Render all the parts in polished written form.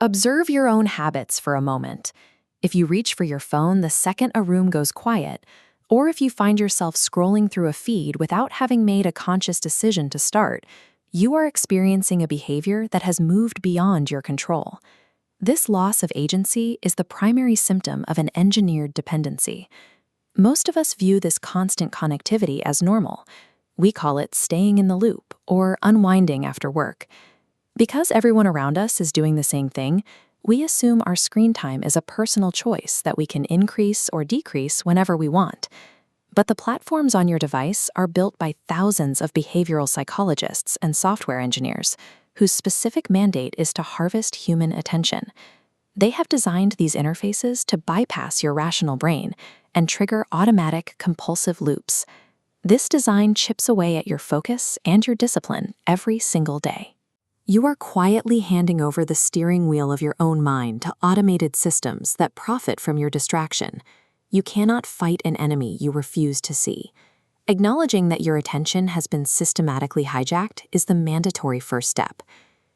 Observe your own habits for a moment. If you reach for your phone the second a room goes quiet, or if you find yourself scrolling through a feed without having made a conscious decision to start, you are experiencing a behavior that has moved beyond your control. This loss of agency is the primary symptom of an engineered dependency. Most of us view this constant connectivity as normal. We call it staying in the loop or unwinding after work. Because everyone around us is doing the same thing, we assume our screen time is a personal choice that we can increase or decrease whenever we want. But the platforms on your device are built by thousands of behavioral psychologists and software engineers whose specific mandate is to harvest human attention. They have designed these interfaces to bypass your rational brain and trigger automatic, compulsive loops. This design chips away at your focus and your discipline every single day. You are quietly handing over the steering wheel of your own mind to automated systems that profit from your distraction. You cannot fight an enemy you refuse to see. Acknowledging that your attention has been systematically hijacked is the mandatory first step.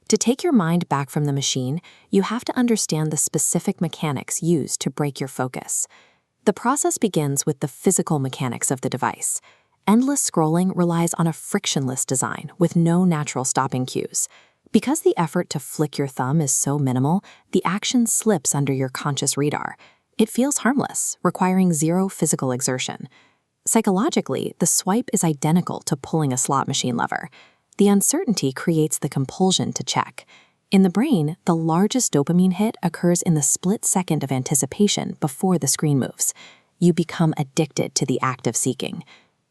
To take your mind back from the machine, you have to understand the specific mechanics used to break your focus. The process begins with the physical mechanics of the device. Endless scrolling relies on a frictionless design with no natural stopping cues. Because the effort to flick your thumb is so minimal, the action slips under your conscious radar. It feels harmless, requiring zero physical exertion. Psychologically, the swipe is identical to pulling a slot machine lever. The uncertainty creates the compulsion to check. In the brain, the largest dopamine hit occurs in the split second of anticipation before the screen moves. You become addicted to the act of seeking.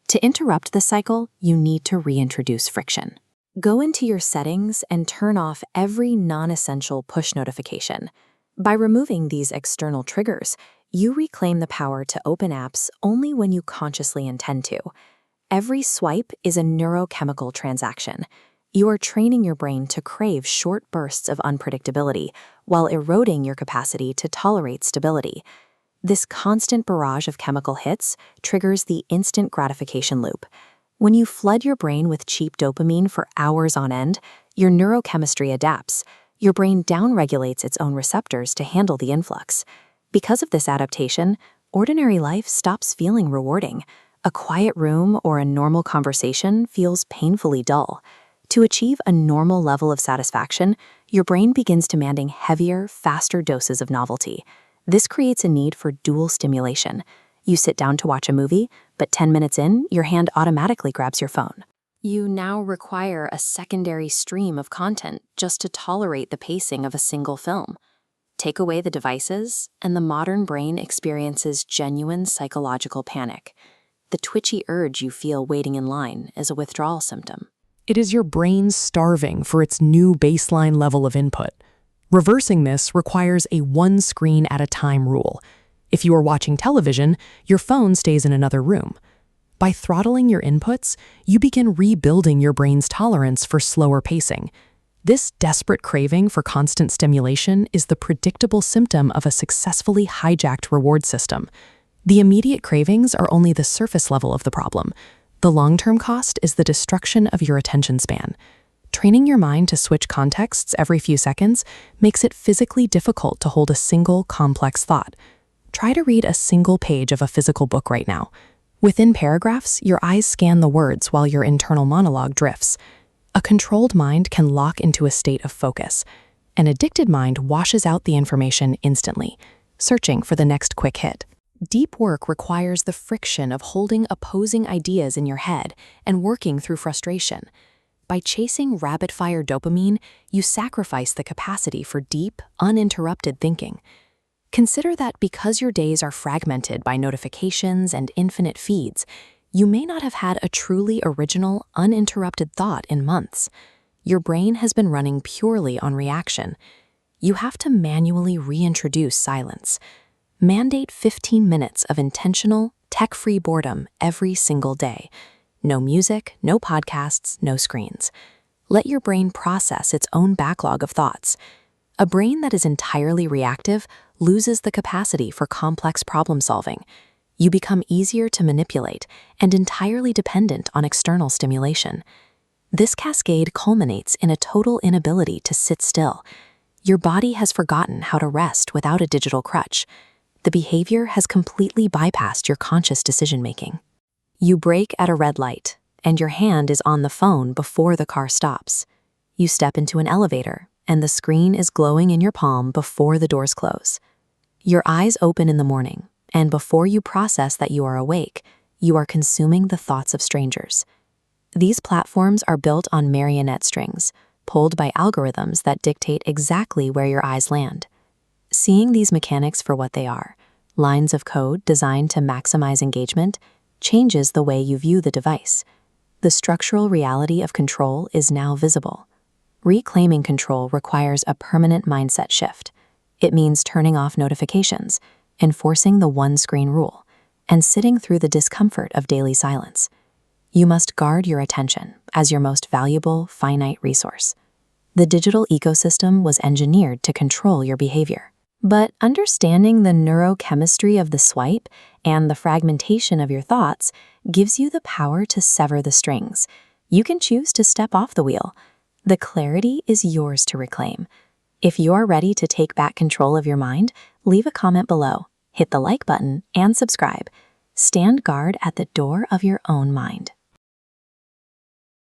To interrupt this cycle, you need to reintroduce friction. Go into your settings and turn off every non-essential push notification. By removing these external triggers, you reclaim the power to open apps only when you consciously intend to. Every swipe is a neurochemical transaction. You are training your brain to crave short bursts of unpredictability while eroding your capacity to tolerate stability. This constant barrage of chemical hits triggers the instant gratification loop. When you flood your brain with cheap dopamine for hours on end, your neurochemistry adapts. Your brain downregulates its own receptors to handle the influx. Because of this adaptation, ordinary life stops feeling rewarding. A quiet room or a normal conversation feels painfully dull. To achieve a normal level of satisfaction, your brain begins demanding heavier, faster doses of novelty. This creates a need for dual stimulation. You sit down to watch a movie, but 10 minutes in, your hand automatically grabs your phone. You now require a secondary stream of content just to tolerate the pacing of a single film. Take away the devices, and the modern brain experiences genuine psychological panic. The twitchy urge you feel waiting in line is a withdrawal symptom. It is your brain starving for its new baseline level of input. Reversing this requires a one-screen-at-a-time rule. If you are watching television, your phone stays in another room. By throttling your inputs, you begin rebuilding your brain's tolerance for slower pacing. This desperate craving for constant stimulation is the predictable symptom of a successfully hijacked reward system. The immediate cravings are only the surface level of the problem. The long-term cost is the destruction of your attention span. Training your mind to switch contexts every few seconds makes it physically difficult to hold a single, complex thought. Try to read a single page of a physical book right now. Within paragraphs, your eyes scan the words while your internal monologue drifts. A controlled mind can lock into a state of focus. An addicted mind washes out the information instantly, searching for the next quick hit. Deep work requires the friction of holding opposing ideas in your head and working through frustration. By chasing rapid-fire dopamine, you sacrifice the capacity for deep, uninterrupted thinking. Consider that because your days are fragmented by notifications and infinite feeds, you may not have had a truly original, uninterrupted thought in months. Your brain has been running purely on reaction. You have to manually reintroduce silence. Mandate 15 minutes of intentional, tech-free boredom every single day. No music, no podcasts, no screens. Let your brain process its own backlog of thoughts. A brain that is entirely reactive loses the capacity for complex problem solving. You become easier to manipulate and entirely dependent on external stimulation. This cascade culminates in a total inability to sit still. Your body has forgotten how to rest without a digital crutch. The behavior has completely bypassed your conscious decision-making. You brake at a red light, and your hand is on the phone before the car stops. You step into an elevator, and the screen is glowing in your palm before the doors close. Your eyes open in the morning, and before you process that you are awake, you are consuming the thoughts of strangers. These platforms are built on marionette strings, pulled by algorithms that dictate exactly where your eyes land. Seeing these mechanics for what they are, lines of code designed to maximize engagement, changes the way you view the device. The structural reality of control is now visible. Reclaiming control requires a permanent mindset shift. It means turning off notifications, enforcing the one-screen rule, and sitting through the discomfort of daily silence. You must guard your attention as your most valuable, finite resource. The digital ecosystem was engineered to control your behavior. But understanding the neurochemistry of the swipe and the fragmentation of your thoughts gives you the power to sever the strings. You can choose to step off the wheel. The clarity is yours to reclaim. If you're ready to take back control of your mind, leave a comment below, hit the like button, and subscribe. Stand guard at the door of your own mind.